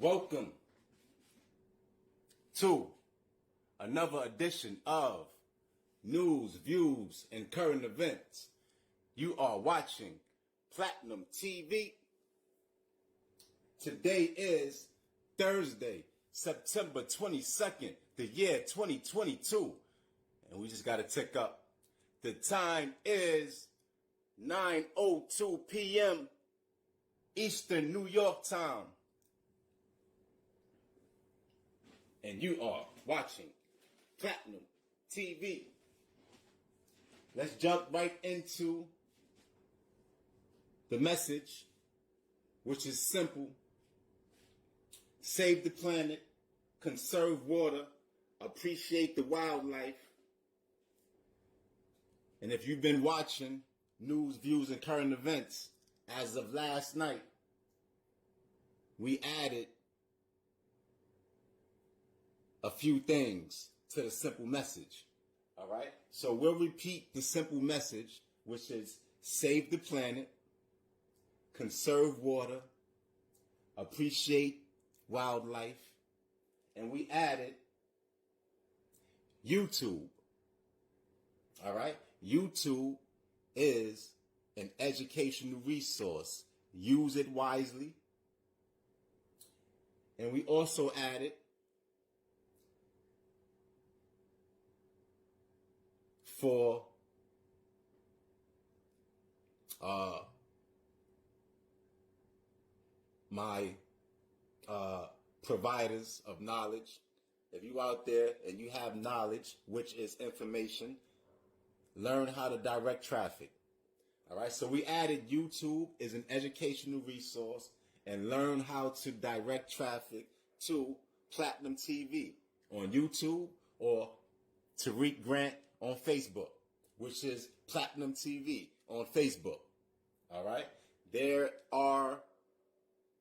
Welcome to another edition of News, Views, and Current Events. You are watching Platinum TV. Today is Thursday, September 22nd, the year 2022. And we just got to tick up. The time is 9:02 p.m. Eastern New York time. And you are watching Platinum TV. Let's jump right into the message, which is simple. Save the planet, conserve water, appreciate the wildlife. And if you've been watching news, views, and current events, as of last night, we added a few things to the simple message. All right? So we'll repeat the simple message, which is save the planet, conserve water, appreciate wildlife, and we added YouTube. All right? YouTube is an educational resource. Use it wisely. And we also added for my providers of knowledge. If you out there and you have knowledge, which is information, learn how to direct traffic. All right. So we added YouTube is an educational resource and learn how to direct traffic to Platinum TV on YouTube or Tarik Grant on Facebook, which is Platinum TV on Facebook. All right. There are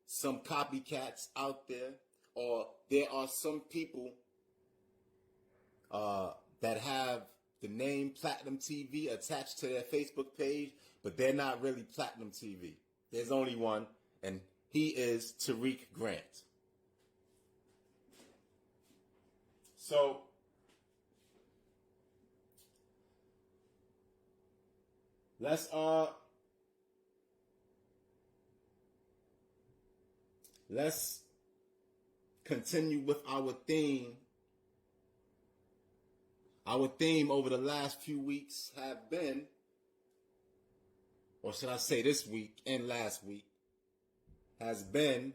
some copycats out there, or there are some people that have the name Platinum TV attached to their Facebook page, but they're not really Platinum TV. There's only one, and he is Tarik Grant. So let's continue with our theme. Our theme over the last few weeks have been, or should I say this week and last week, has been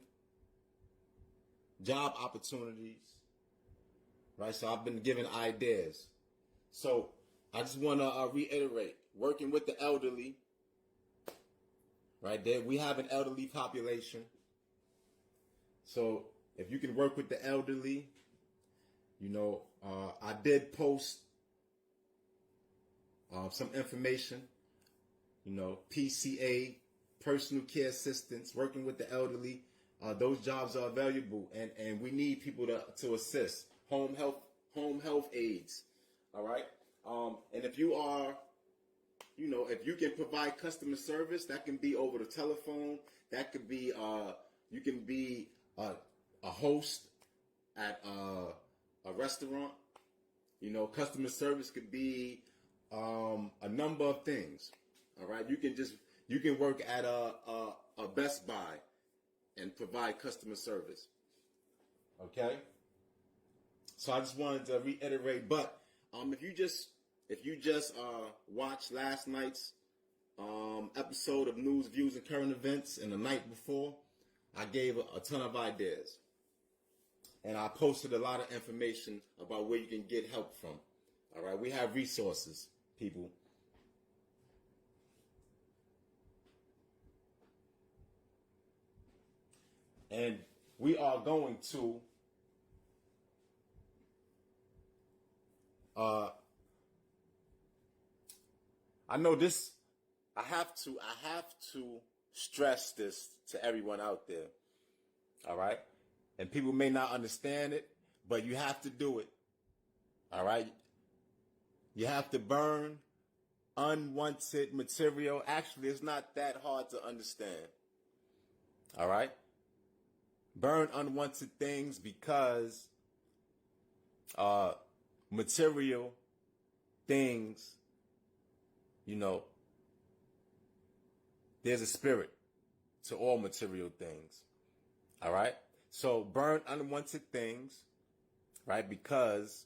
job opportunities, right? So I've been giving ideas. So I just want to reiterate, working with the elderly, right there. We have an elderly population. So if you can work with the elderly, I did post some information, PCA, personal care assistants, working with the elderly. Those jobs are valuable, and we need people to assist. Home health aides. All right. And if you are, if you can provide customer service, that can be over the telephone. That could be, you can be a host at a restaurant. Customer service could be a number of things. All right. You can work at a Best Buy and provide customer service. Okay. So I just wanted to reiterate, but if you just watched last night's episode of News, Views, and Current Events, and the night before, I gave a ton of ideas. And I posted a lot of information about where you can get help from. All right, we have resources, people. And we are going to I know this, I have to stress this to everyone out there. All right? And people may not understand it, but you have to do it. All right? You have to burn unwanted material. Actually, it's not that hard to understand. All right? burn unwanted things because material things, there's a spirit to all material things. All right? So burn unwanted things, right? Because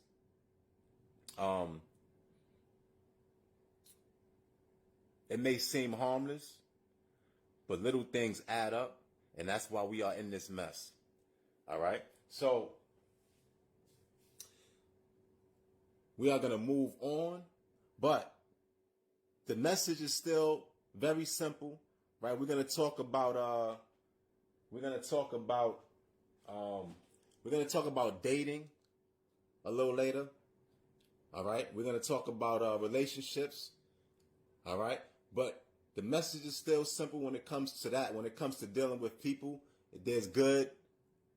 it may seem harmless, but little things add up, and that's why we are in this mess. All right? So we are going to move on, but the message is still very simple, right? We're going to talk about dating a little later. All right? We're going to talk about relationships. All right? But the message is still simple when it comes to that. When it comes to dealing with people, there's good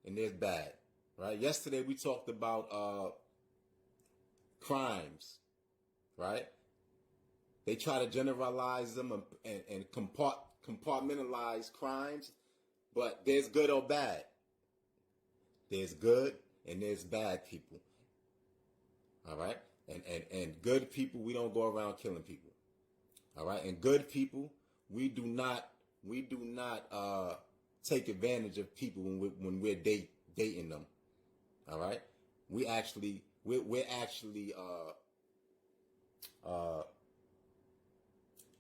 and there's bad. Right? Yesterday we talked about crimes. Right? They try to generalize them and compartmentalize crimes, but there's good or bad. There's good and there's bad people. All right? And good people, we don't go around killing people. All right? And good people, we do not take advantage of people when we're dating them. All right? We're actually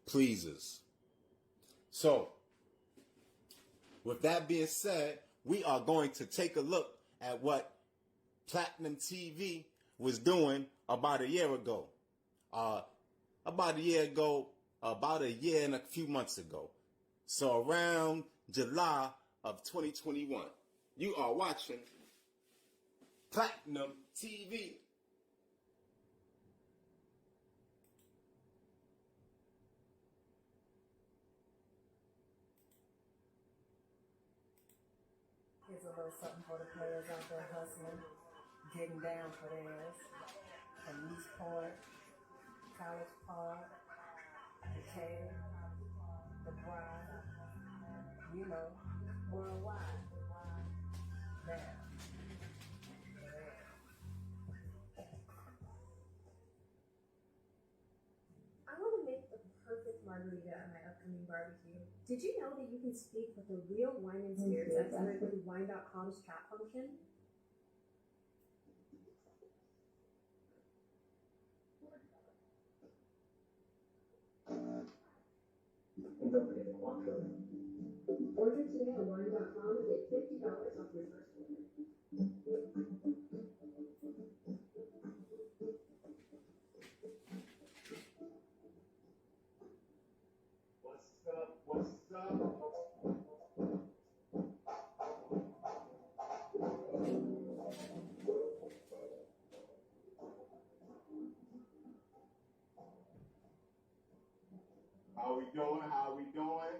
pleasers. So, with that being said, we are going to take a look at what PlatinumTV was doing about a year ago. About a year and a few months ago. So around July of 2021. You are watching PlatinumTV. Here's a little something for the players out there hustling, getting down for theirs. From Eastport, College Park, Decatur, the Bride, worldwide. Now, I want to make the perfect margarita at my upcoming barbecue. Did you know that you can speak with a real wine and spirits expert through wine.com's chat function? Order today at wine.com and get $50 off your first order. What's up? How we doing?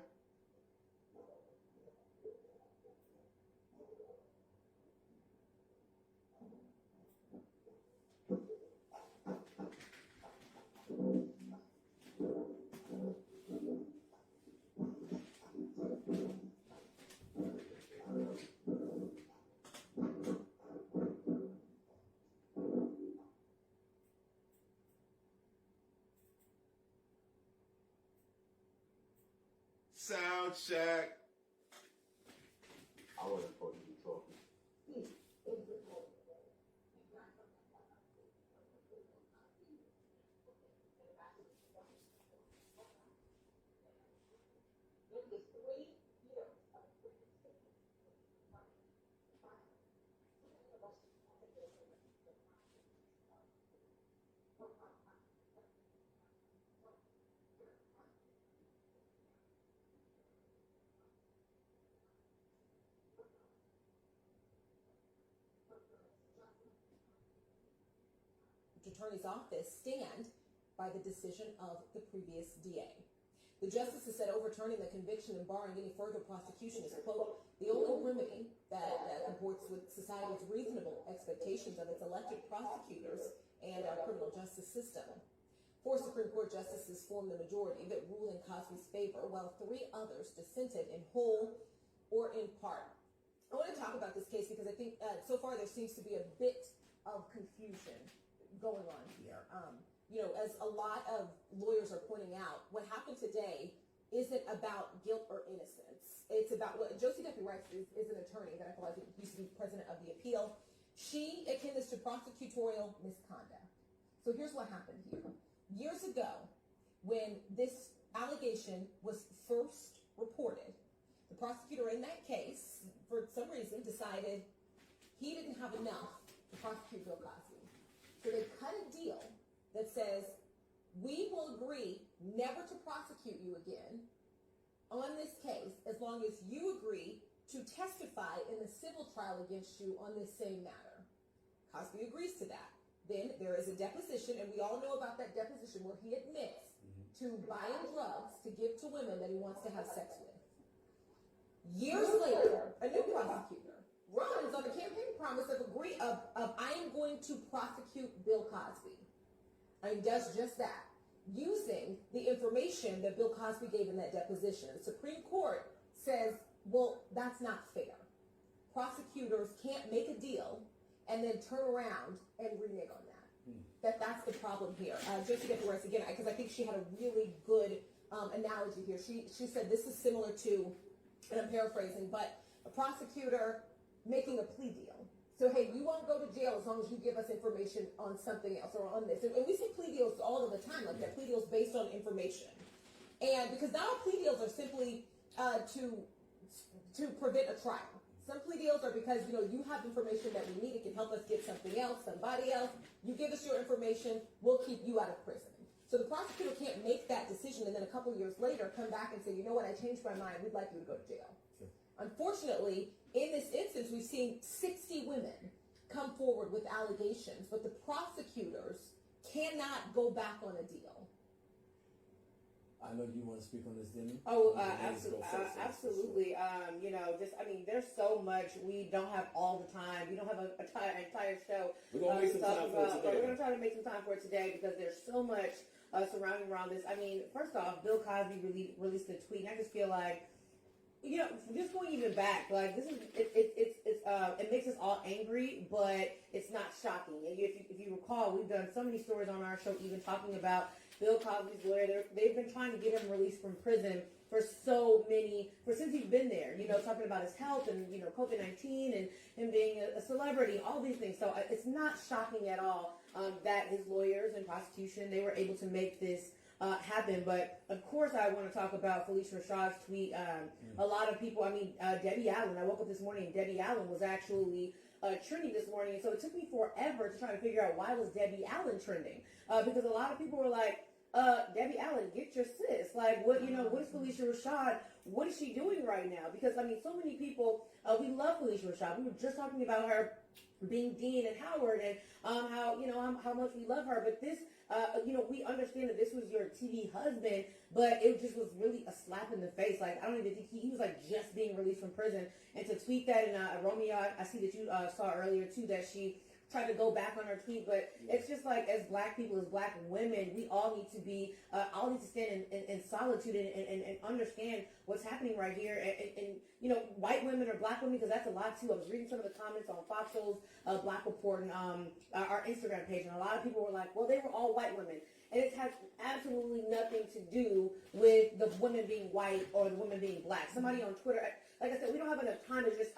Sound check. I wasn't supposed to be talking. Attorney's office stand by the decision of the previous DA. The justices said overturning the conviction and barring any further prosecution is, quote, the only remedy that comports with society's reasonable expectations of its elected prosecutors and our criminal justice system. 4 Supreme Court justices formed the majority that ruled in Cosby's favor, while 3 others dissented in whole or in part. I want to talk about this case because I think so far there seems to be a bit of confusion going on here. As a lot of lawyers are pointing out, what happened today isn't about guilt or innocence. It's about what Josie Duffy Rice is an attorney that I thought used to be president of the appeal. She akin this to prosecutorial misconduct. So here's what happened here. Years ago, when this allegation was first reported, the prosecutor in that case, for some reason, decided he didn't have enough to prosecute Bill Cosby. So they cut a deal that says, we will agree never to prosecute you again on this case as long as you agree to testify in the civil trial against you on this same matter. Cosby agrees to that. Then there is a deposition, and we all know about that deposition where he admits to buying drugs to give to women that he wants to have sex with. Years later, a new prosecutor runs on the campaign promise of I am going to prosecute Bill Cosby. And does just that, using the information that Bill Cosby gave in that deposition. The Supreme Court says, well, that's not fair. Prosecutors can't make a deal and then turn around and renege on that. That's the problem here. Josie Duffy Rice, again, because I think she had a really good analogy here. She said this is similar to, and I'm paraphrasing, but a prosecutor making a plea deal. So, hey, you won't go to jail as long as you give us information on something else or on this. And we see plea deals all of the time like that, plea deals based on information. And because now plea deals are simply to prevent a trial. Some plea deals are because, you have information that we need. It can help us get something else, somebody else. You give us your information, we'll keep you out of prison. So the prosecutor can't make that decision and then a couple of years later come back and say, you know what, I changed my mind. We'd like you to go to jail. Sure. Unfortunately, in this instance, we've seen 60 women come forward with allegations, but the prosecutors cannot go back on a deal. I know you want to speak on this, Demi. Oh, absolutely. There's so much. We don't have all the time. We don't have an entire show. We're going to make some time for it today. But we're going to try to make some time for it today because there's so much surrounding around this. I mean, first off, Bill Cosby released a tweet, and I just feel like, just going even back, like this is it makes us all angry, but it's not shocking. If you recall, we've done so many stories on our show, even talking about Bill Cosby's lawyer. They've been trying to get him released from prison since he's been there. Talking about his health and COVID-19 and him being a celebrity, all these things. So it's not shocking at all that his lawyers and prosecution they were able to make this happen. But of course I want to talk about Felicia Rashad's tweet. A lot of people, Debbie Allen, I woke up this morning and Debbie Allen was actually trending this morning. So it took me forever to try to figure out why was Debbie Allen trending. Because a lot of people were like, Debbie Allen, get your sis. Like, what is Felicia Rashad? What is she doing right now? Because, so many people, we love Felicia Rashad. We were just talking about her being Dean and Howard and how much we love her. But this, we understand that this was your TV husband, but it just was really a slap in the face. Like, I don't even think he was like just being released from prison. And to tweet that, and Romeo, I see that you saw earlier too, that she tried to go back on her tweet, but it's just like as black people, as black women, we all need to be, all need to stand in solitude and understand what's happening right here. And white women or black women, because that's a lot too. I was reading some of the comments on Fox Soul's Black Report and our Instagram page, and a lot of people were like, well, they were all white women. And it has absolutely nothing to do with the women being white or the women being black. Somebody on Twitter, like I said, we don't have enough time to just,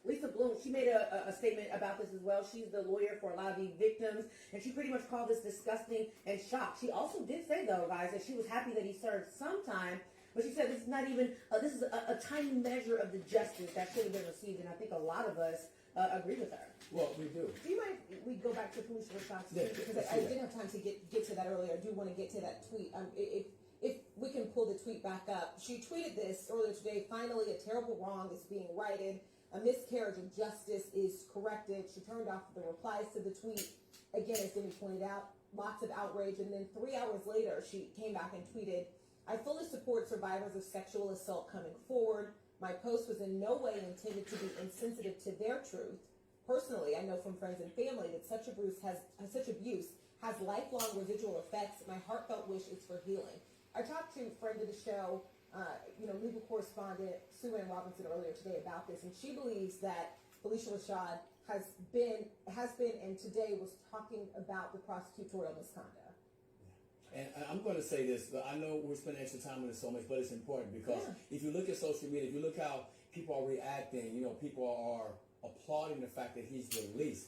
Lisa Bloom, she made a statement about this as well. She's the lawyer for a lot of these victims, and she pretty much called this disgusting and shocked. She also did say, though, guys, that she was happy that he served some time, but she said this is not even, this is a tiny measure of the justice that should have been received, and I think a lot of us agree with her. Well, we do. Do you mind if we go back to Felicia Rashad's tweet? Because I didn't have time to get to that earlier. I do want to get to that tweet. If we can pull the tweet back up. She tweeted this earlier today. Finally, a terrible wrong is being righted. A miscarriage of justice is corrected. She turned off the replies to the tweet. Again, as Demi pointed out, lots of outrage. And then 3 hours later, she came back and tweeted, I fully support survivors of sexual assault coming forward. My post was in no way intended to be insensitive to their truth. Personally, I know from friends and family that such abuse has lifelong residual effects. My heartfelt wish is for healing. I talked to a friend of the show, legal correspondent Sue Ann Robinson earlier today about this, and she believes that Felicia Rashad has been and today was talking about the prosecutorial misconduct. And I'm going to say this, but I know we're spending extra time on this so much, but it's important because if you look at social media, if you look how people are reacting, people are applauding the fact that he's released.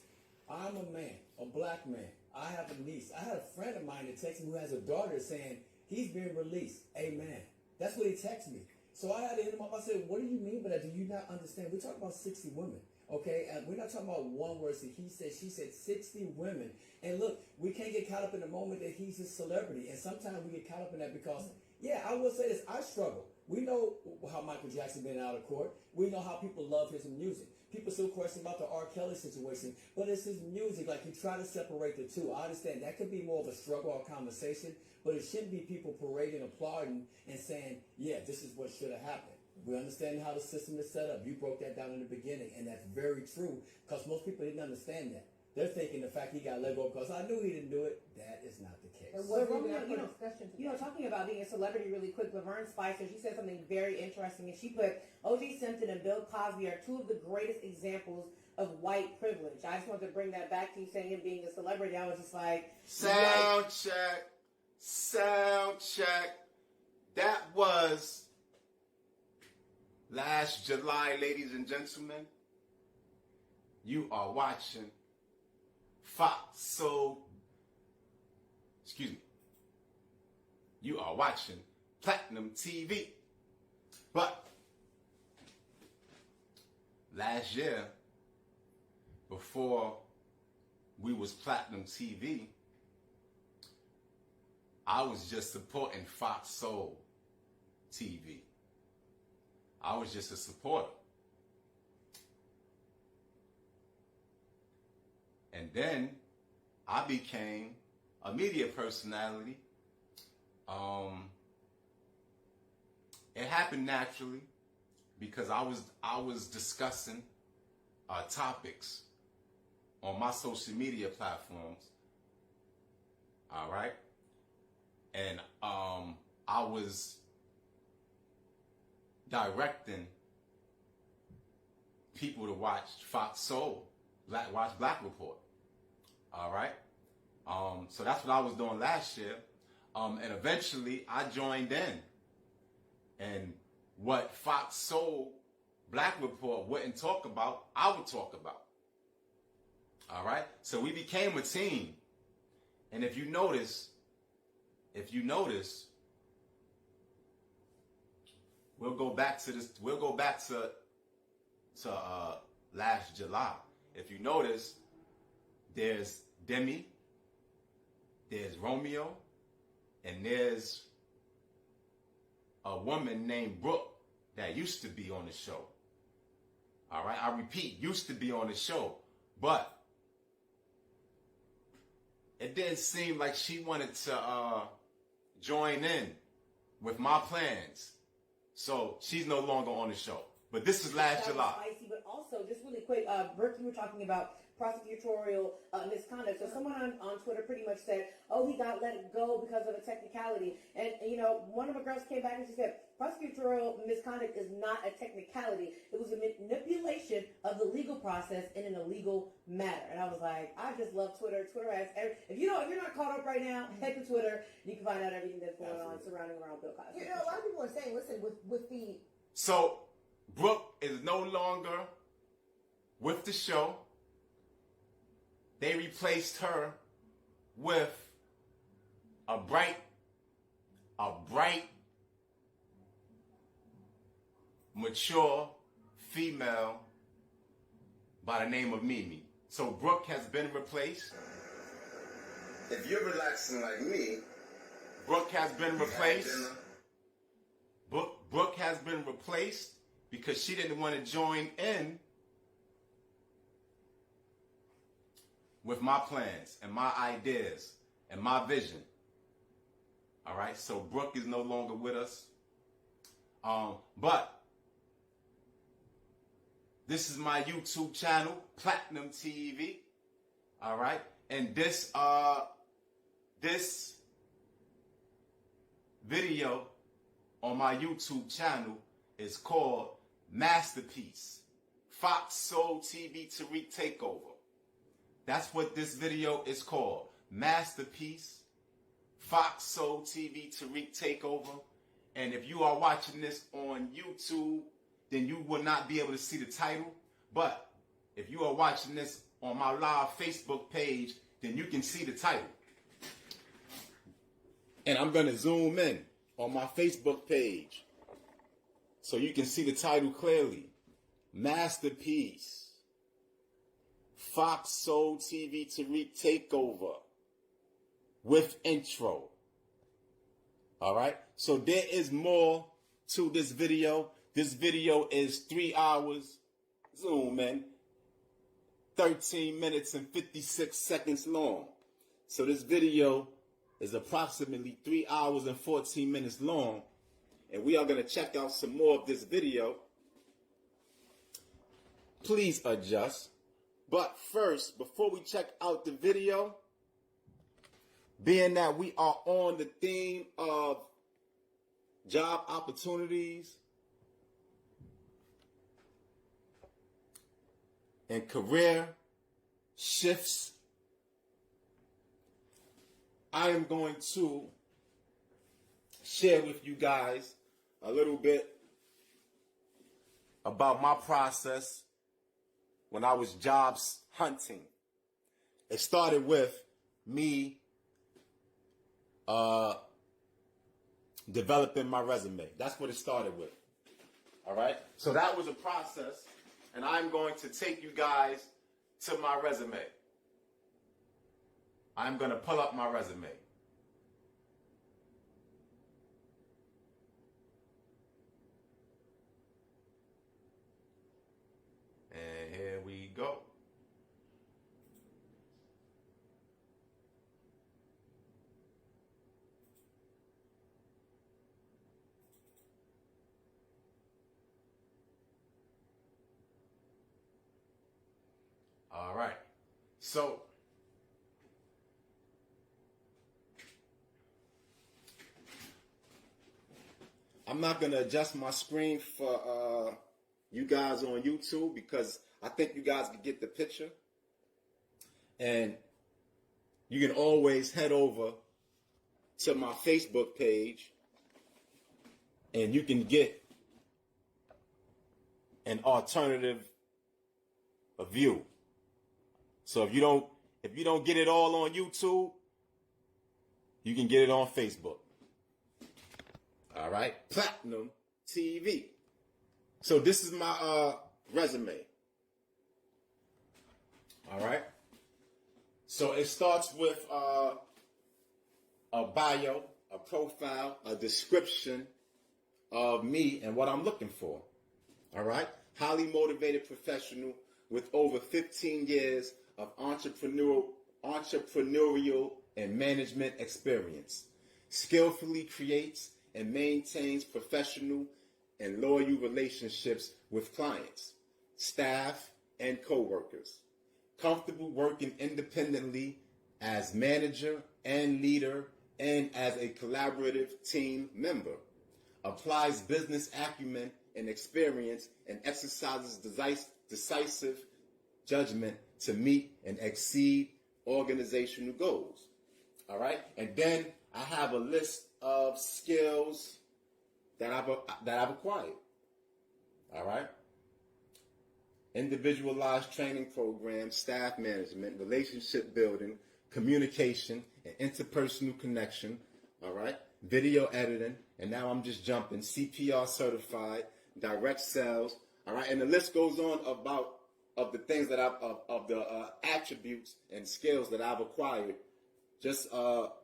I'm a man, a black man. I have a niece. I had a friend of mine that texted me who has a daughter saying he's being released. Amen. That's what he texted me. So I had to hit him up. I said, what do you mean by that? Do you not understand? We're talking about 60 women. Okay, and we're not talking about one word. So he said, she said 60 women. And look, we can't get caught up in the moment that he's a celebrity. And sometimes we get caught up in that because, I will say this, I struggle. We know how Michael Jackson been out of court. We know how people love his music. People still question about the R. Kelly situation, but it's his music. Like, you try to separate the two. I understand that could be more of a struggle or conversation, but it shouldn't be people parading, applauding, and saying, this is what should have happened. We understand how the system is set up. You broke that down in the beginning, and that's very true because most people didn't understand that. They're thinking the fact he got let go because I knew he didn't do it. That is not the case. So Romeo, talking about being a celebrity really quick, Laverne Spicer, she said something very interesting, and she put O.J. Simpson and Bill Cosby are two of the greatest examples of white privilege. I just wanted to bring that back to you, saying him being a celebrity. I was just like, sound check. That was last July, ladies and gentlemen. You are watching You are watching Platinum TV. But last year, before we was Platinum TV, I was just supporting Fox Soul TV. I was just a supporter. And then I became a media personality. It happened naturally because I was discussing topics on my social media platforms. All right, and I was directing people to watch Fox Soul, watch Black Report. All right, so that's what I was doing last year, and eventually I joined in. And what Fox Soul Black Report wouldn't talk about, I would talk about. All right? So we became a team. And if you notice, we'll go back to last July. If you notice, there's Demi, there's Romeo, and there's a woman named Brooke that used to be on the show. All right, I repeat, used to be on the show, but it didn't seem like she wanted to join in with my plans, so she's no longer on the show. But this is last July. Spicy, but also, just really quick, Brooke, you were talking about prosecutorial misconduct. So someone on Twitter pretty much said, he got let go because of a technicality. And, one of my girls came back and she said, prosecutorial misconduct is not a technicality. It was a manipulation of the legal process in an illegal matter. And I was like, I just love Twitter. Twitter has if you're not caught up right now, head to Twitter. You can find out everything that's going on surrounding around Bill Cosby. A lot of people are saying, listen, with the... So, Brooke is no longer with the show. They replaced her with a bright, mature female by the name of Mimi. So Brooke has been replaced. If you're relaxing like me, Brooke has been replaced. Brooke has been replaced because she didn't want to join in with my plans and my ideas and my vision. All right, so Brooke is no longer with us. But this is my YouTube channel, Platinum TV. All right, and this video on my YouTube channel is called Masterpiece, Fox Soul TV Tarik Takeover. That's what this video is called. Masterpiece, Fox Soul TV Tarik Takeover. And if you are watching this on YouTube, then you will not be able to see the title. But if you are watching this on my live Facebook page, then you can see the title. And I'm going to zoom in on my Facebook page so you can see the title clearly. Masterpiece, Fox Soul TV Tarik Takeover with intro. All right. So there is more to this video. This video is 3 hours. Zoom in. 13 minutes and 56 seconds long. So this video is approximately 3 hours and 14 minutes long. And we are going to check out some more of this video. Please adjust. But first, before we check out the video, being that we are on the theme of job opportunities and career shifts, I am going to share with you guys a little bit about my process when I was jobs hunting. It started with me developing my resume. That's what it started with. All right? So that was a process, and I'm going to take you guys to my resume. I'm going to pull up my resume. And here we go. All right. So I'm not going to adjust my screen for you guys on YouTube because I think you guys can get the picture. And you can always head over to my Facebook page and you can get an alternative view. So if you don't get it all on YouTube, you can get it on Facebook. All right, Platinum TV. So this is my resume. All right. So it starts with a bio, a profile, a description of me and what I'm looking for. All right. Highly motivated professional with over 15 years of entrepreneurial and management experience. Skillfully creates and maintains professional and loyal relationships with clients, staff, and coworkers. Comfortable working independently as manager and leader and as a collaborative team member. Applies business acumen and experience and exercises decisive judgment to meet and exceed organizational goals. All right. And then I have a list of skills that I've acquired. All right. Individualized training programs, staff management, relationship building, communication, and interpersonal connection. All right. Video editing. And now I'm just jumping. CPR certified, direct sales. All right. And the list goes on of the things that of the attributes and skills that I've acquired just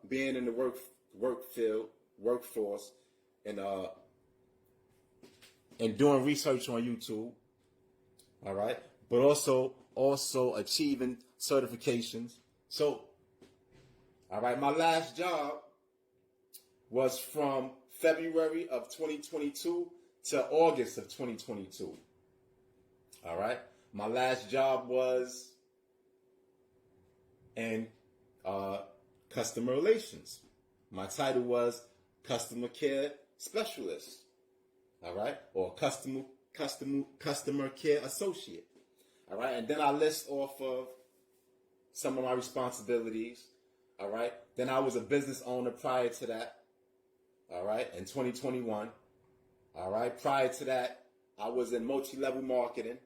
being in the workforce, and doing research on YouTube. All right, but also achieving certifications. So, all right, my last job was from February of 2022 to August of 2022. All right. My last job was in customer relations. My title was customer care specialist, all right, or customer care associate, all right. And then I list off of some of my responsibilities, all right. Then I was a business owner prior to that, all right, in 2021, all right. Prior to that, I was in multi-level marketing,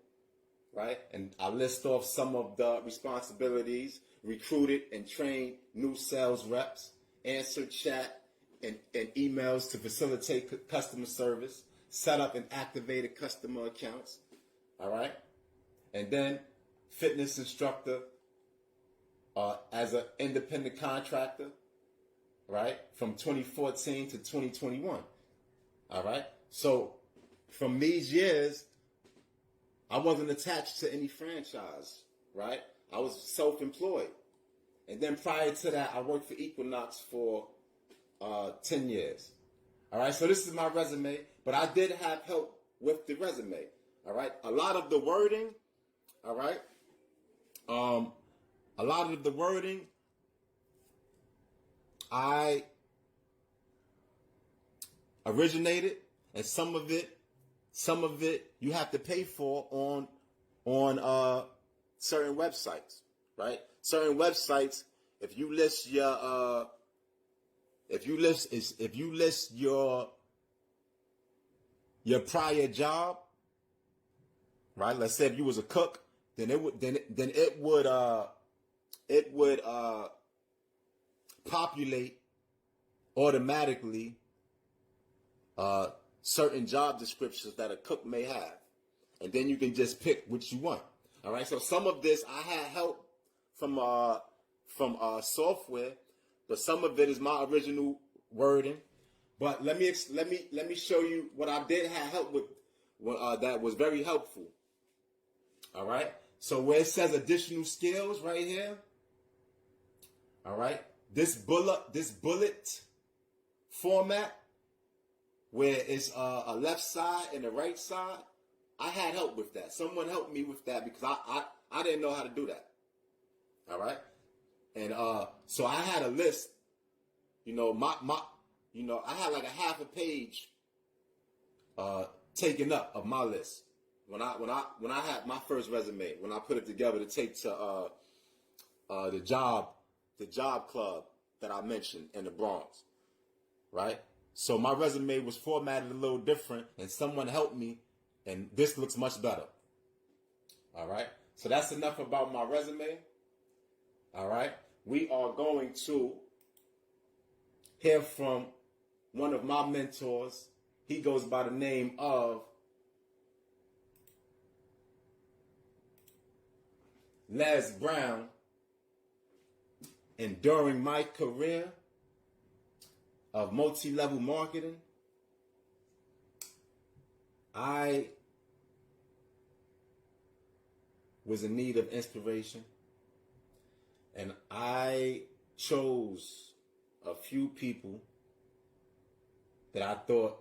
right, and I list off some of the responsibilities: recruited and trained new sales reps, answered chat and emails to facilitate customer service, set up and activated customer accounts, all right? And then fitness instructor as an independent contractor, right, from 2014 to 2021, all right? So from these years, I wasn't attached to any franchise, right? I was self-employed. And then prior to that, I worked for Equinox for 10 years. All right, so this is my resume, but I did have help with the resume. All right, a lot of the wording, all right, a lot of the wording, I originated, and some of it you have to pay for on certain websites, right? Certain websites, if you list your prior job, right? Let's say if you was a cook, then it would populate automatically certain job descriptions that a cook may have, and then you can just pick what you want. All right. So some of this I had help from software, but some of it is my original wording. But let me show you what I did have help with. That was very helpful. All right. So where it says additional skills right here. All right. This bullet format where it's a left side and a right side. I had help with that. Someone helped me with that because I didn't know how to do that. All right. And so I had a list, I had like a half a page taken up of my list when I had my first resume, when I put it together to take to the job club that I mentioned in the Bronx, right? So my resume was formatted a little different, and someone helped me, and this looks much better. All right. So that's enough about my resume. All right. We are going to hear from one of my mentors. He goes by the name of Les Brown. And during my career of multi-level marketing, I was in need of inspiration, and I chose a few people that I thought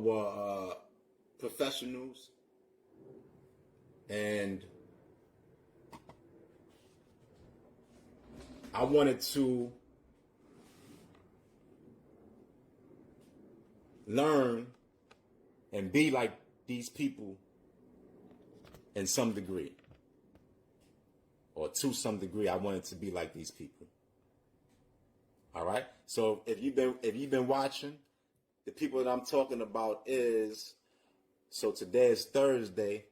were professionals, and I wanted to learn and be like these people in some degree, or to some degree. I wanted to be like these people. All right. So if you've been watching, the people that I'm talking about is, so today is Thursday.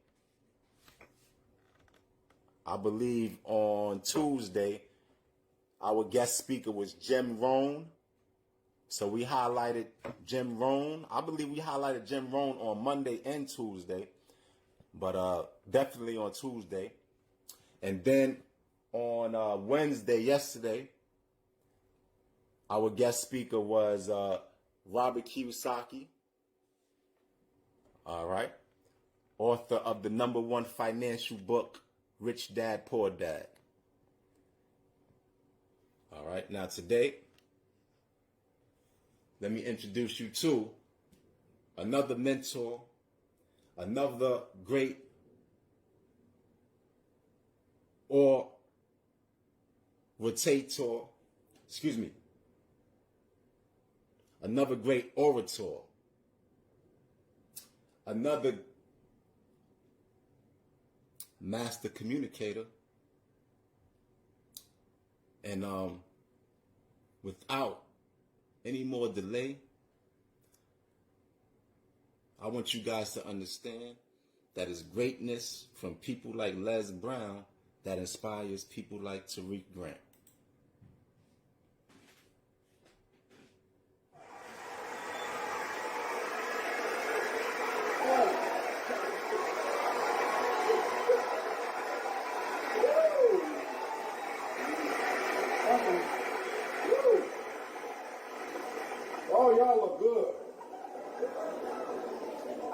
I believe on Tuesday, our guest speaker was Jim Rohn. So we highlighted Jim Rohn. I believe we highlighted Jim Rohn on Monday and Tuesday, but definitely on Tuesday. And then on Wednesday, yesterday, our guest speaker was Robert Kiyosaki. All right. Author of the #1 financial book, Rich Dad, Poor Dad. All right. Now today, let me introduce you to another mentor, another great rotator another great orator, another master communicator. And without any more delay, I want you guys to understand that it's greatness from people like Les Brown that inspires people like Tarik Grant. Oh, y'all look good.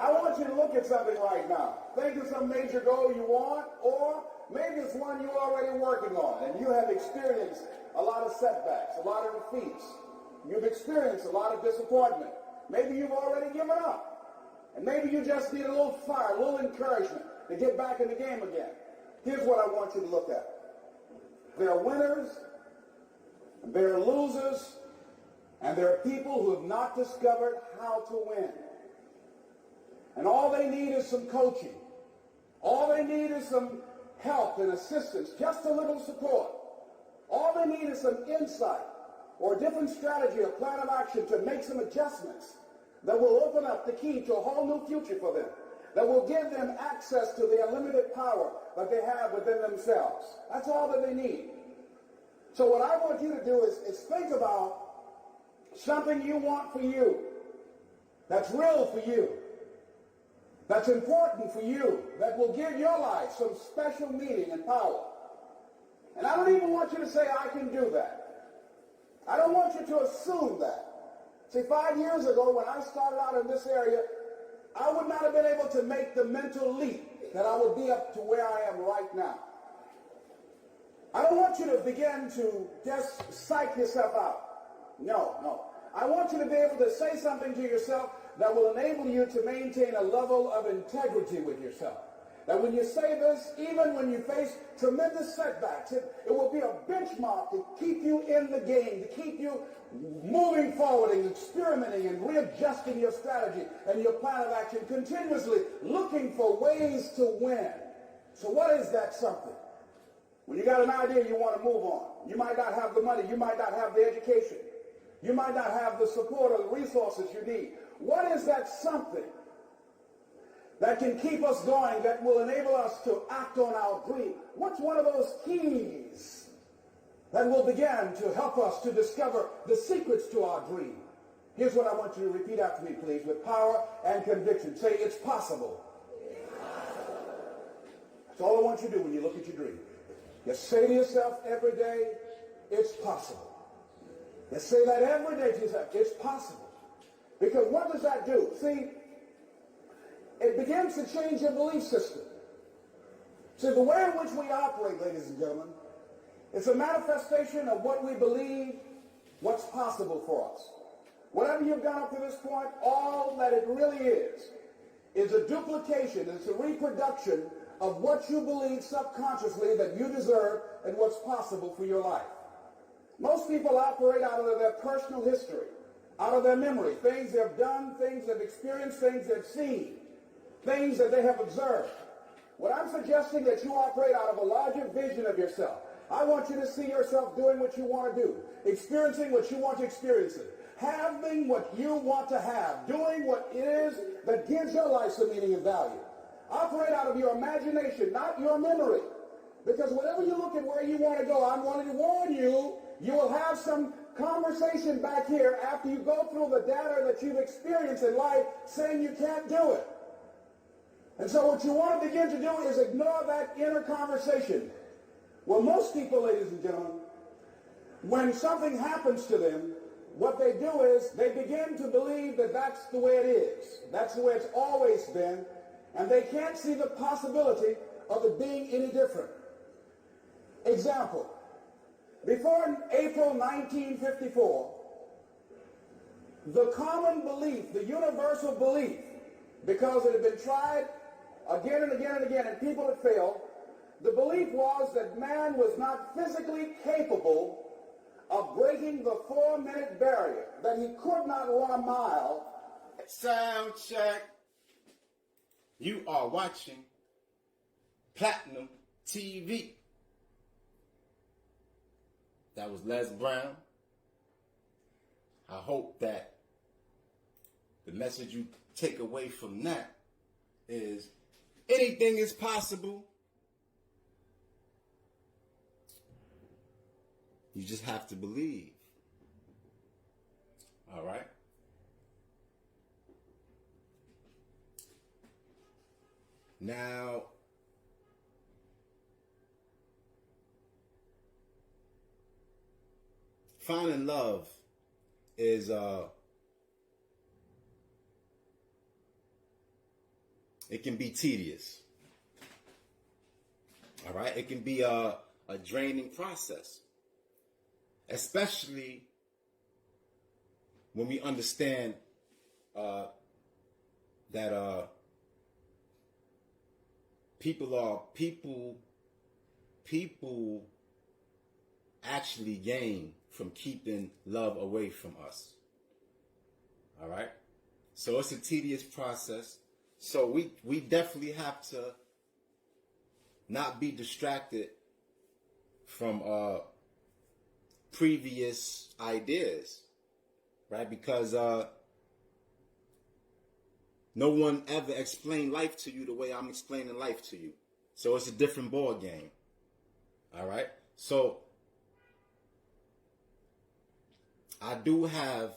I want you to look at something right now. Think of some major goal you want, or maybe it's one you're already working on, and you have experienced a lot of setbacks, a lot of defeats. You've experienced a lot of disappointment. Maybe you've already given up. And maybe you just need a little fire, a little encouragement to get back in the game again. Here's what I want you to look at. There are winners, and there are losers, and there are people who have not discovered how to win. And all they need is some coaching. All they need is some help and assistance, just a little support. All they need is some insight or a different strategy or plan of action to make some adjustments that will open up the key to a whole new future for them, that will give them access to the unlimited power that they have within themselves. That's all that they need. So what I want you to do is think about something you want for you, that's real for you, that's important for you, that will give your life some special meaning and power. And I don't even want you to say, I can do that. I don't want you to assume that. See, 5 years ago when I started out in this area, I would not have been able to make the mental leap that I would be up to where I am right now. I don't want you to begin to just psych yourself out. No. I want you to be able to say something to yourself that will enable you to maintain a level of integrity with yourself. That when you say this, even when you face tremendous setbacks, it will be a benchmark to keep you in the game, to keep you moving forward and experimenting and readjusting your strategy and your plan of action, continuously looking for ways to win. So what is that something? When you got an idea you want to move on, you might not have the money, you might not have the education, you might not have the support or the resources you need. What is that something that can keep us going, that will enable us to act on our dream? What's one of those keys that will begin to help us to discover the secrets to our dream? Here's what I want you to repeat after me, please, with power and conviction. Say, it's possible. It's possible. That's all I want you to do when you look at your dream. Just say to yourself every day, it's possible. Just say that every day to yourself, it's possible. Because what does that do? See, it begins to change your belief system. See, the way in which we operate, ladies and gentlemen, it's a manifestation of what we believe, what's possible for us. Whatever you've done up to this point, all that it really is a duplication, it's a reproduction of what you believe subconsciously that you deserve and what's possible for your life. Most people operate out of their personal history, out of their memory, things they've done, things they've experienced, things they've seen, things that they have observed. What I'm suggesting that you operate out of a larger vision of yourself. I want you to see yourself doing what you want to do, experiencing what you want to experience, having what you want to have, doing what it is that gives your life some meaning and value. Operate out of your imagination, not your memory. Because whenever you look at where you want to go, I'm wanting to warn you, you will have some conversation back here after you go through the data that you've experienced in life saying you can't do it. And so what you want to begin to do is ignore that inner conversation. Well, most people, ladies and gentlemen, when something happens to them, what they do is they begin to believe that that's the way it is. That's the way it's always been. And they can't see the possibility of it being any different. Example. Before April 1954, the common belief, the universal belief, because it had been tried again and again and again and people had failed, the belief was that man was not physically capable of breaking the 4-minute barrier, that he could not run a mile. Sound check. You are watching Platinum TV. That was Les Brown. I hope that the message you take away from that is anything is possible. You just have to believe. All right? Now, finding love is it can be tedious. All right? It can be a draining process. Especially when we understand that people actually gain from keeping love away from us. All right? So it's a tedious process. So we definitely have to not be distracted from previous ideas, right? Because no one ever explained life to you the way I'm explaining life to you. So it's a different ball game. All right? So I do have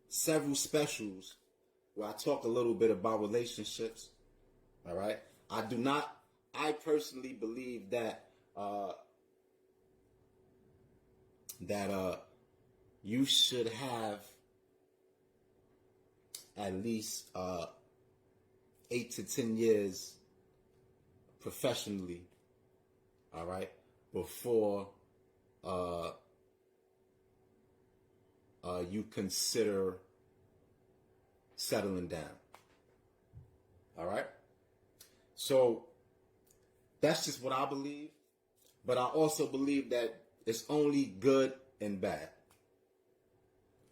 several specials where I talk a little bit about relationships. All right? I personally believe that you should have at least 8 to 10 years professionally, all right, before you consider settling down. All right? So that's just what I believe, but I also believe that it's only good and bad.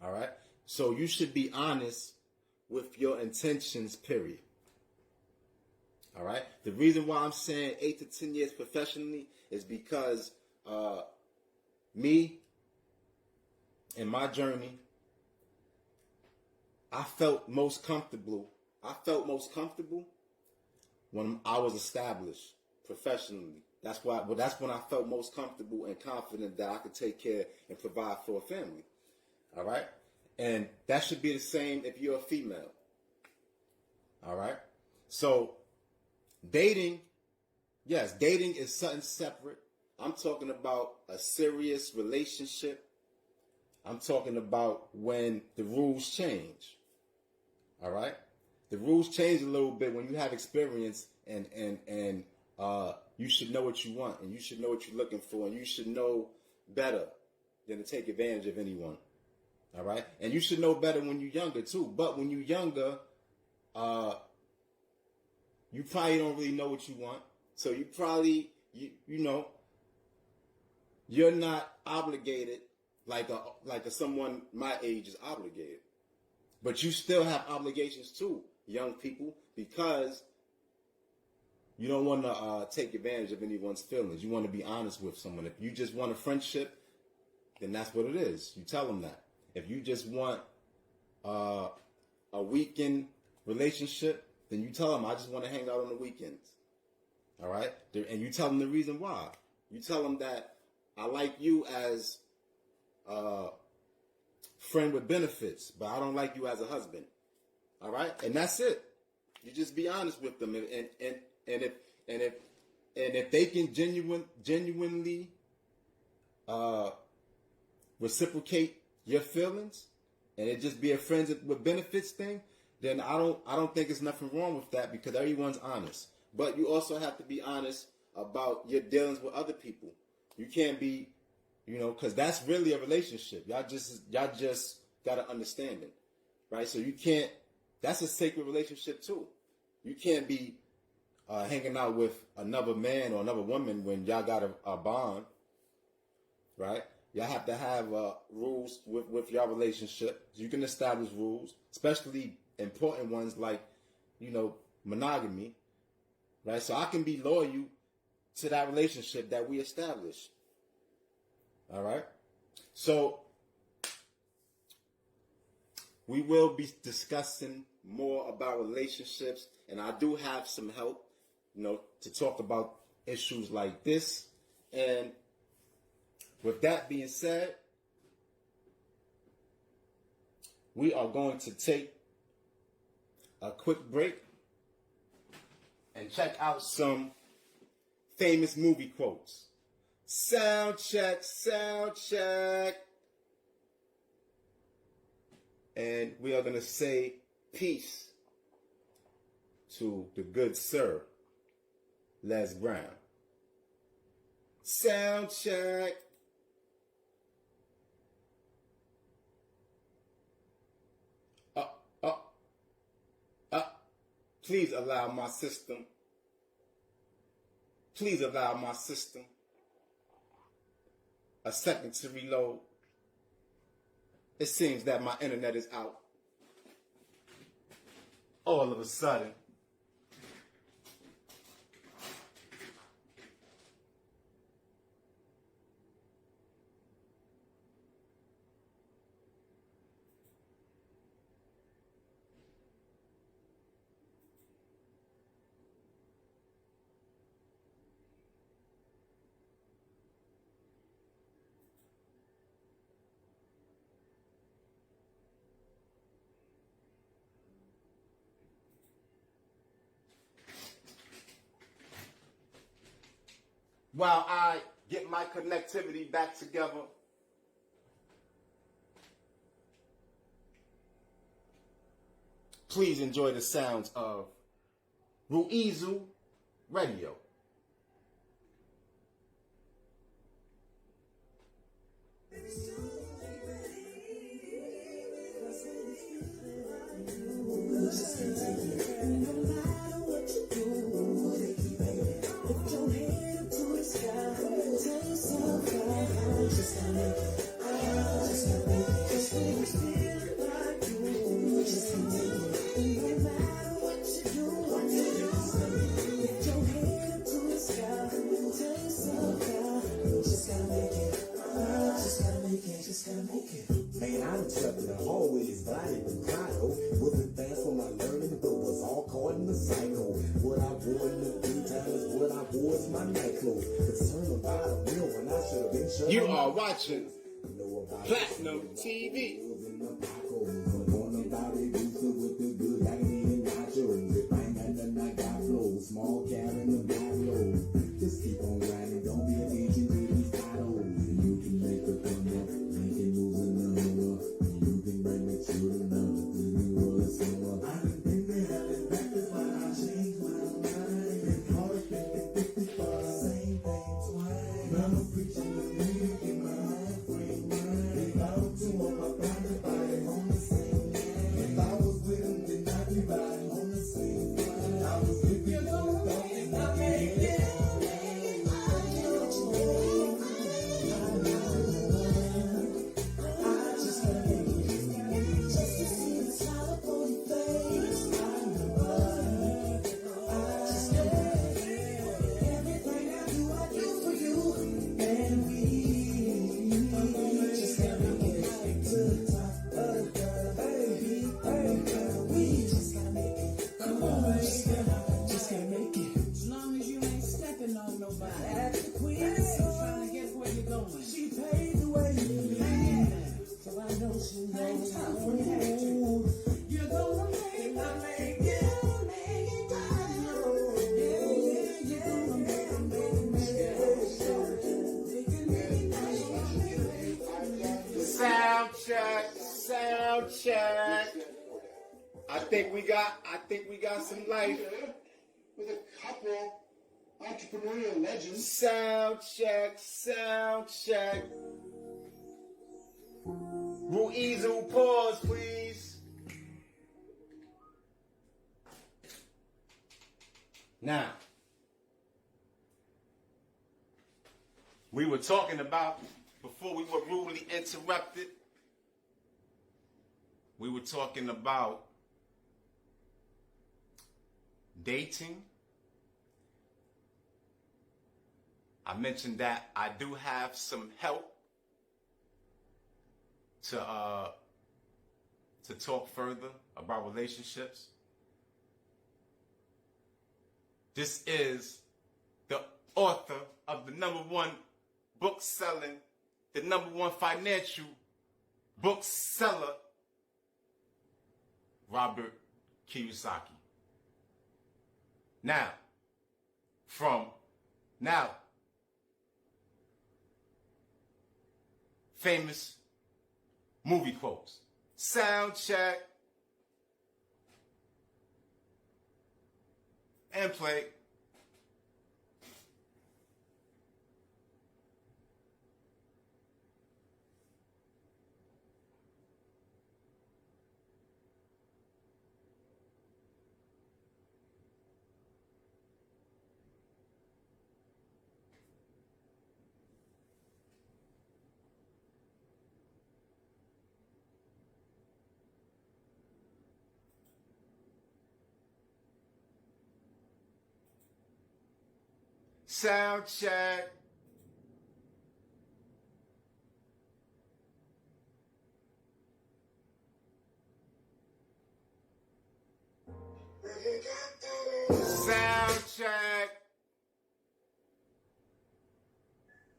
All right? So you should be honest with your intentions, period. All right? The reason why I'm saying 8 to 10 years professionally is because me and my journey, I felt most comfortable when I was established professionally. That's when I felt most comfortable and confident that I could take care and provide for a family. All right? And that should be the same if you're a female. All right? So dating is something separate. I'm talking about a serious relationship. I'm talking about when the rules change. All right? The rules change a little bit when you have experience and you should know what you want, and you should know what you're looking for, and you should know better than to take advantage of anyone. All right? And you should know better when you're younger, too. But when you're younger, you probably don't really know what you want. So you probably, you're not obligated like someone my age is obligated. But you still have obligations, too, young people, because you don't want to take advantage of anyone's feelings. You want to be honest with someone. If you just want a friendship, then that's what it is. You tell them that. If you just want a weekend relationship, then you tell them, I just want to hang out on the weekends. All right? And you tell them the reason why. You tell them that I like you as a friend with benefits, but I don't like you as a husband. All right? And that's it. You just be honest with them. And if they can genuinely reciprocate your feelings, and it just be a friends with benefits thing, then I don't think there's nothing wrong with that, because everyone's honest. But you also have to be honest about your dealings with other people. You can't be, because that's really a relationship. Y'all just got an understanding, right? So you can't. That's a sacred relationship too. You can't be hanging out with another man or another woman when y'all got a bond, right? Y'all have to have rules with your relationship. You can establish rules, especially important ones like, monogamy, right? So I can be loyal to that relationship that we established. All right? So we will be discussing more about relationships, and I do have some help, to talk about issues like this. And with that being said, we are going to take a quick break and check out some famous movie quotes. Sound check, sound check. And we are going to say peace to the good sir, Les Brown. Sound check. Please allow my system a second to reload. It seems that my internet is out all of a sudden. While I get my connectivity back together, please enjoy the sounds of Ruizu Radio. Man, I done slept in the hallways, but I didn't cry though. Wasn't fast for my learning, but was all caught in the cycle. What I wore in the daytime is what I wore as my nightclothes. Concerned about a meal when I should have been shut. You are watching Platinum TV. Small cabin and black load. Just keep on riding, don't be an agent, baby, follow. You can make a thunder, make it lose a number. You can bring me to the number, you roll a summer. I done been there, I've been back, that's why I changed my mind. Call it 50-50 for the same thing twice. Mama preaching the music in my heart frame mind. If I was to on my private body on the same line. If I was with him, then I'd be riding on the same line. I was with you. Sound check. I think we got some life. With a couple entrepreneurial legends. Sound check. Ruizu, pause, please. Now, we were talking about before we were rudely interrupted, we were talking about dating. I mentioned that I do have some help to talk further about relationships. This is the author of the #1 book selling, the #1 financial book seller, Robert Kiyosaki. Now, famous movie quotes. Sound check. And play. Sound check. Sound check.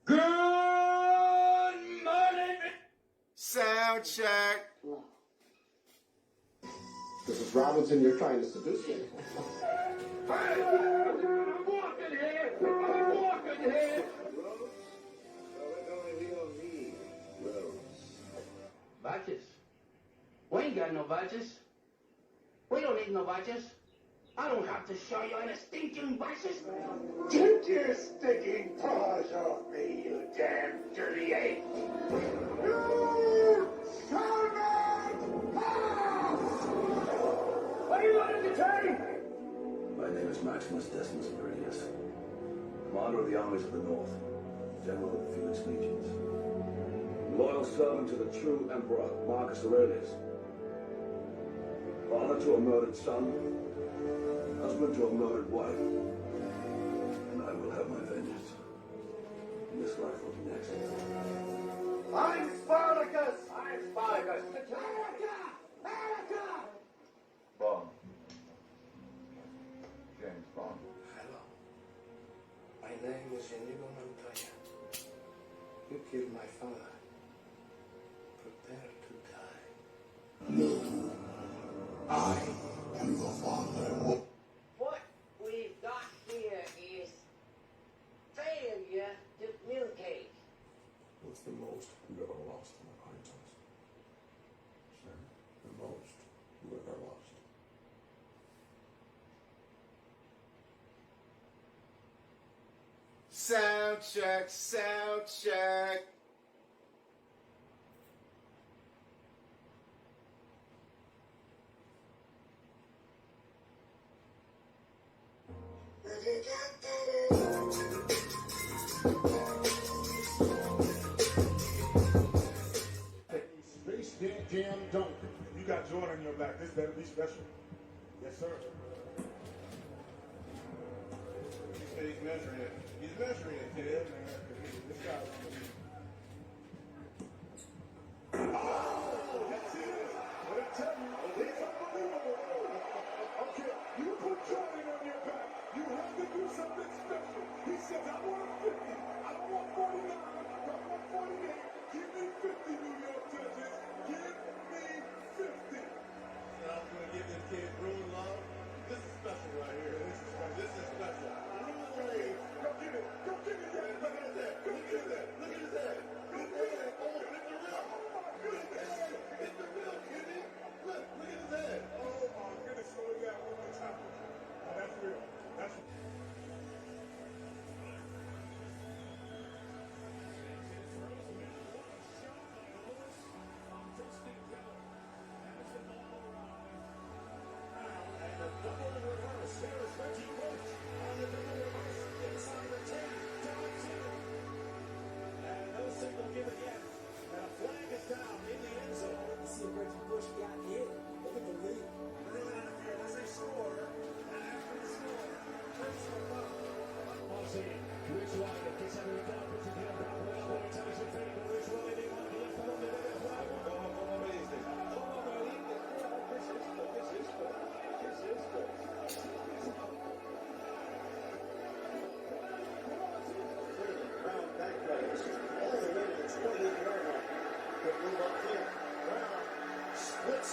Good morning. Sound check. This is Robinson, you're trying to seduce me. I'm walking here. We don't need roads. Badges. We ain't got no badges. We don't need no badges. I don't have to show you any stinking badges. Take your stinking paws off me, you damn dirty ape. You shall not pass! What do you want to take? My name is Maximus Decimus Meridius, commander of the armies of the North, general of the Felix Legions, loyal servant to the true emperor Marcus Aurelius, father to a murdered son, husband to a murdered wife, and I will have my vengeance. And this life will be next. I'm Spartacus! I'm Spartacus! Attica! Bond. James Bond. Hello. My name is Inigo Montoya. You killed my father. Prepare to die. No, I am the father. What we've got here is failure to communicate. What's the most you ever lost in acquaintance? Sir? The most you ever lost. Sound check, sound check. Space Jam Duncan. You got Jordan on your back. This better be special. Yes, sir. He's measuring it. He's measuring it, kid. This guy. Oh, that's it. What I tell you, it's unbelievable. Okay, you put Jordan on your back. You have to do something special. He says, I want 50. I don't want 49. I don't want 48. Give me 50, New York judges. Give me 50. So I'm going to give this kid real love. This is special right here. This is special. This is special. Go get it. Go get it. Look at that. Go get that. Look at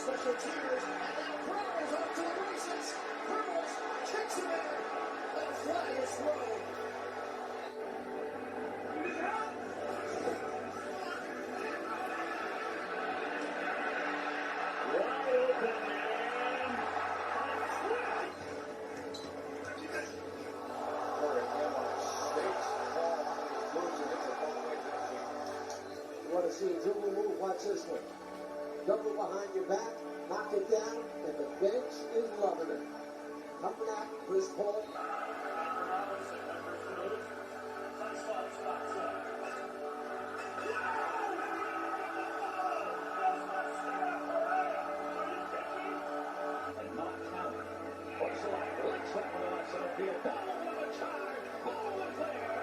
special tears, and now Brown is off to the races. Hurdles, kicks him in, and flag is thrown. You want to see a dribble move? Watch this one. Double behind your back, knock it down, and the bench is loving it. Coming out, Chris Paul. And not counting. What's the line? Let's have an outside field. Ball over the charge. Ball over there.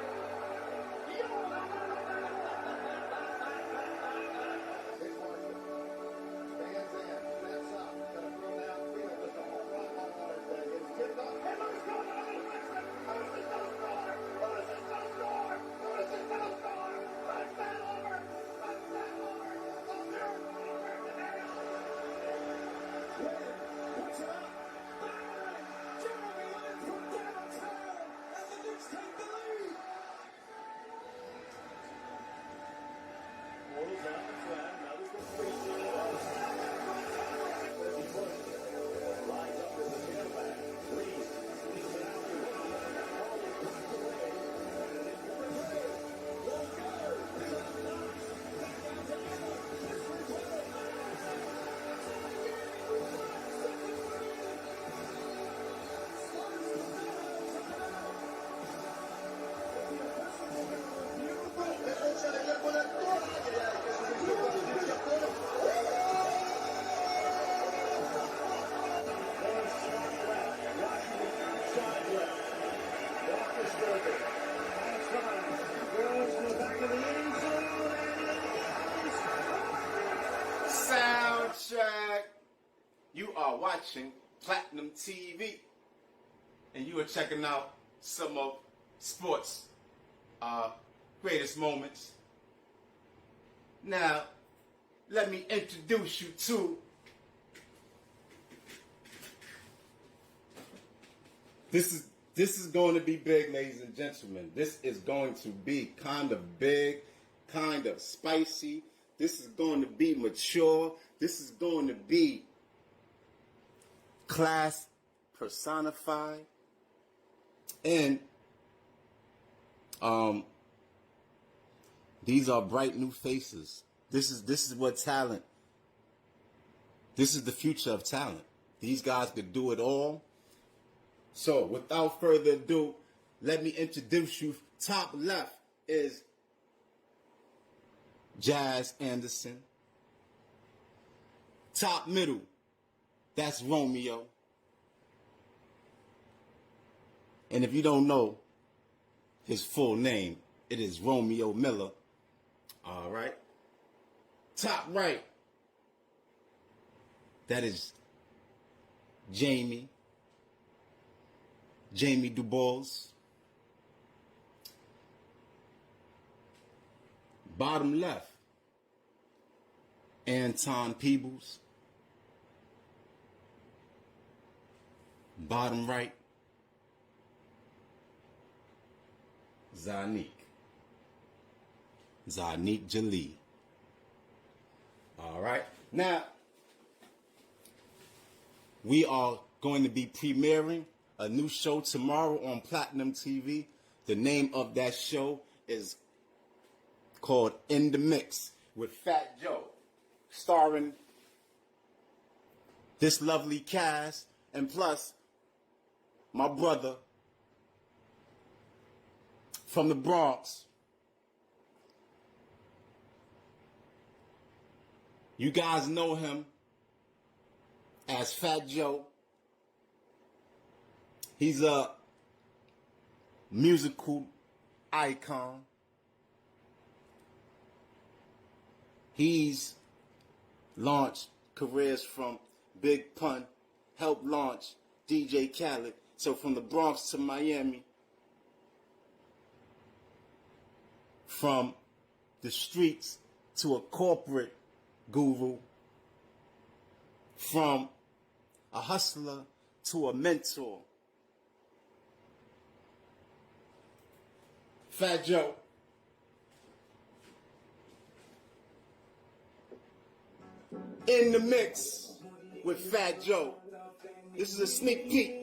Soundtrack. You are watching Platinum TV, and you are checking out some of sports' greatest moments. Now, let me introduce you to this is going to be big, ladies and gentlemen. This is going to be kind of big, kind of spicy. This is going to be mature. This is going to be class personified. And these are bright new faces. This is what talent. This is the future of talent. These guys could do it all. So without further ado, let me introduce you. Top left is Jazz Anderson. Top middle, that's Romeo. And if you don't know his full name, it is Romeo Miller. All right. Top right, that is Jamie DuBois. Bottom left, Anton Peebles. Bottom right, Zanique Jalil. All right. Now, we are going to be premiering a new show tomorrow on Platinum TV. The name of that show is called In the Mix with FatJoe, starring this lovely cast, and plus my brother from the Bronx. You guys know him as FatJoe. He's a musical icon. He's launched careers from Big Pun, helped launch DJ Khaled. So from the Bronx to Miami, from the streets to a corporate guru, from a hustler to a mentor. Fat Joe. In the mix with Fat Joe. This is a sneak peek.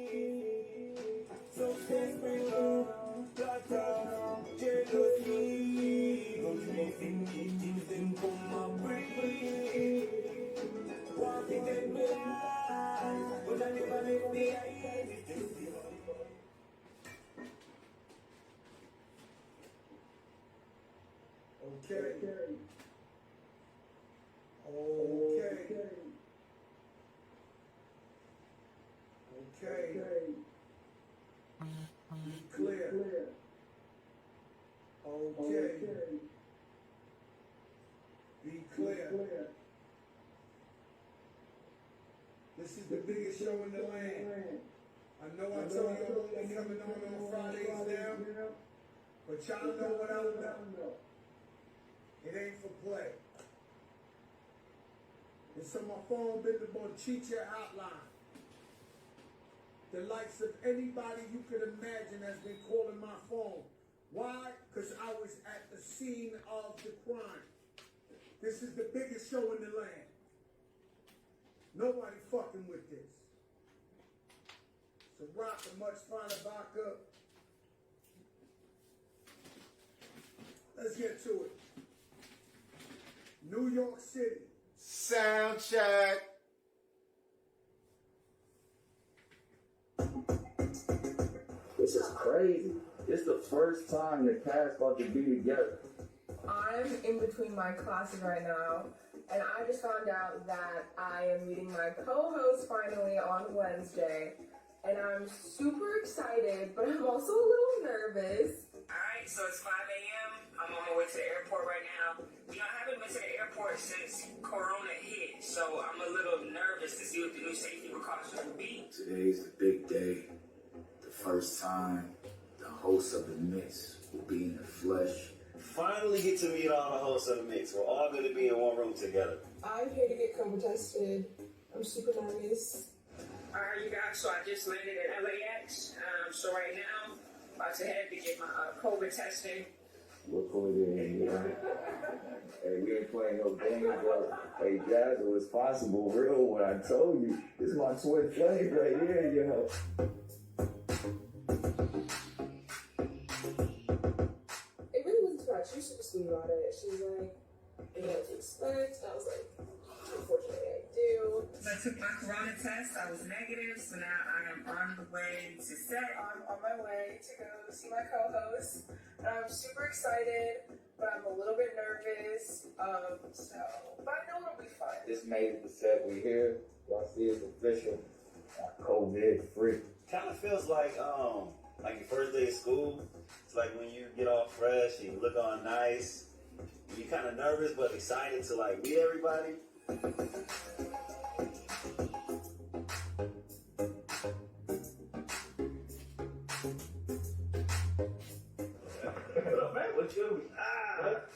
Be clear. This is the biggest show in the land. I know I told you I'm only coming on Fridays now, but y'all know what I know. It ain't for play. It's on my phone, been the teacher outline. The likes of anybody you could imagine has been calling my phone. Why? Because I was at the scene of the crime. This is the biggest show in the land. Nobody fucking with this. So rock a much finer vodka. Let's get to it. New York City. Sound check. This is crazy. It's the first time the cast about to be together. I'm in between my classes right now, and I just found out that I am meeting my co-host finally on Wednesday, and I'm super excited, but I'm also a little nervous. Alright, so it's 5 a.m. I'm on my way to the airport right now. You know, I haven't been to the airport since Corona hit, so I'm a little nervous to see what the new safety precautions will be. Today's the big day. The first time the host of the mix will be in the flesh. Finally get to meet all the hosts of the mix. We're all going to be in one room together. I'm here to get COVID tested. I'm super nervous. Alright, you guys, so I just landed at LAX. So right now, about to head to get my COVID testing. We'll put it in, you know. Hey, we ain't playing no games, bro. Hey, Jazz, it was possible, real, when I told you. This is my twin flame right here, you know. It really wasn't too much. She was super sweet about it. She was like, I know what to expect. I was like, unfortunately, I do. So I took my corona test. I was negative, so now I am on the way to set. I'm on my way to go see my co-host. And I'm super excited, but I'm a little bit nervous. But I know it'll be fun. This made it to set. We here. Y'all see it's official. COVID free. Kind of feels like your first day of school. It's like when you get all fresh, you look all nice. You're kind of nervous but excited to like meet everybody.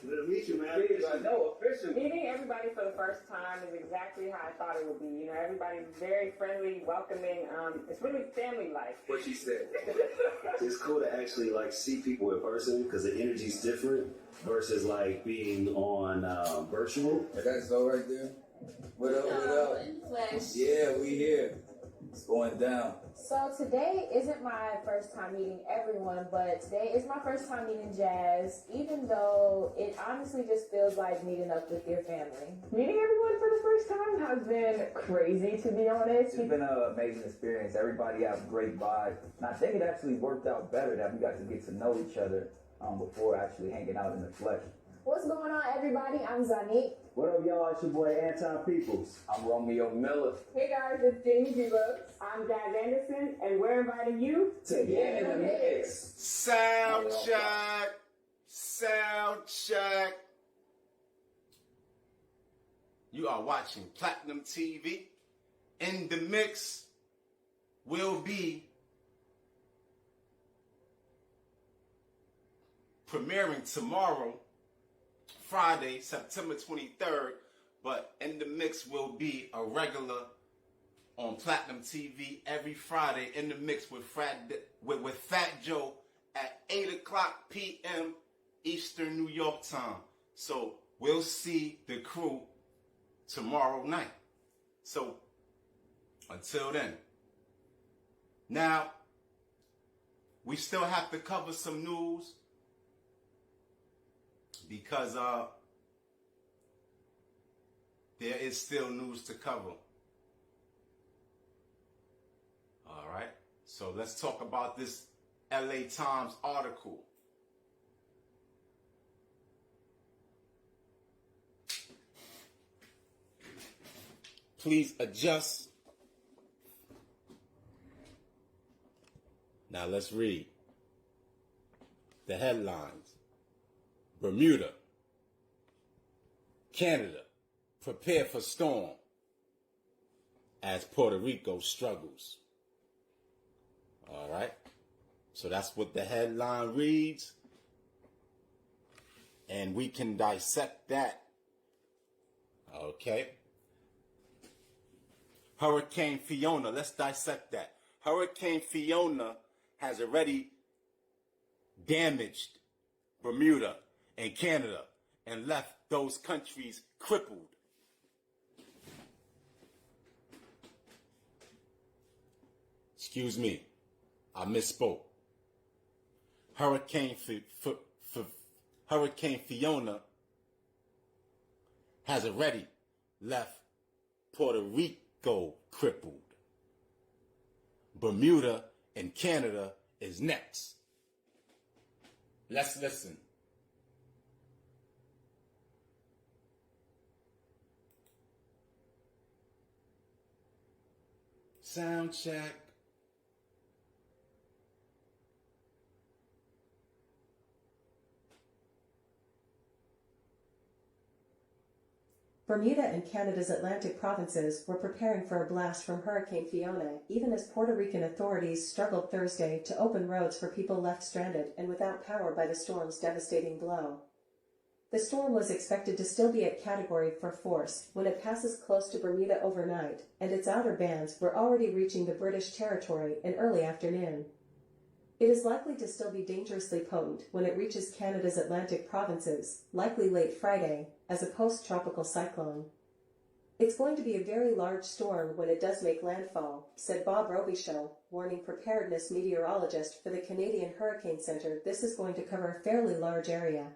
Good to meet you, man. I know, officially. Meeting everybody for the first time is exactly how I thought it would be. You know, everybody's very friendly, welcoming. It's really family-like. What she said. It's cool to actually like see people in person because the energy's different versus like being on virtual. That's all right there. What up, what up? In flesh. Yeah, we here. It's going down. So today isn't my first time meeting everyone, but today is my first time meeting Jazz, even though it honestly just feels like meeting up with your family. Meeting everyone for the first time has been crazy, to be honest. It's been an amazing experience. Everybody has a great vibe. And I think it actually worked out better that we got to get to know each other before actually hanging out in the flesh. What's going on, everybody? I'm Zanique. What up, y'all? It's your boy Anton Peoples. I'm Romeo Miller. Hey guys, it's Jenny G-Lux. I'm Jazz Anderson, and we're inviting you to get in the mix. Sound check. Sound check. You are watching Platinum TV. In the Mix will be premiering tomorrow, Friday, September 23rd, but In the Mix will be a regular on Platinum TV every Friday in the mix with Fat Joe at 8 o'clock p.m. Eastern New York time. So we'll see the crew tomorrow night. So until then. Now, we still have to cover some news because there is still news to cover. All right. So let's talk about this LA Times article. Please adjust. Now let's read the headlines. Bermuda, Canada, prepare for storm as Puerto Rico struggles. All right. So that's what the headline reads. And we can dissect that. Okay. Hurricane Fiona, let's dissect that. Hurricane Fiona has already damaged Bermuda and Canada and left those countries crippled. Excuse me, I misspoke. Hurricane Fiona has already left Puerto Rico crippled. Bermuda and Canada is next. Let's listen. Sound check. Bermuda and Canada's Atlantic provinces were preparing for a blast from Hurricane Fiona, even as Puerto Rican authorities struggled Thursday to open roads for people left stranded and without power by the storm's devastating blow. The storm was expected to still be at Category 4 force when it passes close to Bermuda overnight, and its outer bands were already reaching the British territory in early afternoon. It is likely to still be dangerously potent when it reaches Canada's Atlantic provinces, likely late Friday, as a post-tropical cyclone. It's going to be a very large storm when it does make landfall, said Bob Robichaud, warning preparedness meteorologist for the Canadian Hurricane Center. This is going to cover a fairly large area.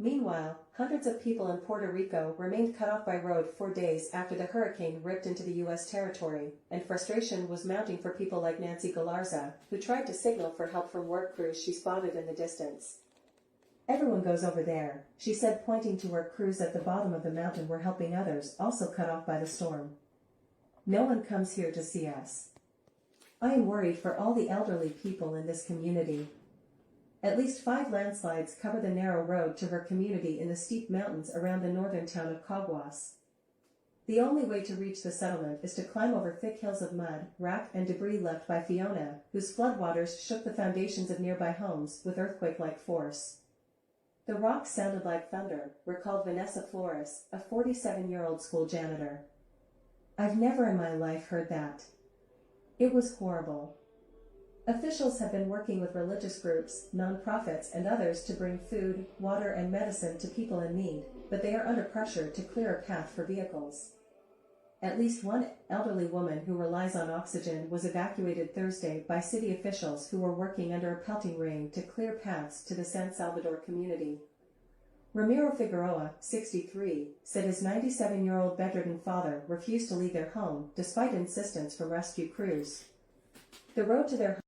Meanwhile, hundreds of people in Puerto Rico remained cut off by road for days after the hurricane ripped into the U.S. territory, and frustration was mounting for people like Nancy Galarza, who tried to signal for help from work crews she spotted in the distance. "Everyone goes over there," she said, pointing to where crews at the bottom of the mountain were helping others also cut off by the storm. "No one comes here to see us. I am worried for all the elderly people in this community." At least 5 landslides cover the narrow road to her community in the steep mountains around the northern town of Caguas. The only way to reach the settlement is to climb over thick hills of mud, rock, and debris left by Fiona, whose floodwaters shook the foundations of nearby homes with earthquake-like force. "The rocks sounded like thunder," recalled Vanessa Flores, a 47-year-old school janitor. "I've never in my life heard that. It was horrible." Officials have been working with religious groups, nonprofits, and others to bring food, water, and medicine to people in need, but they are under pressure to clear a path for vehicles. At least one elderly woman who relies on oxygen was evacuated Thursday by city officials who were working under a pelting rain to clear paths to the San Salvador community. Ramiro Figueroa, 63, said his 97-year-old bedridden father refused to leave their home despite insistence from rescue crews. The road to their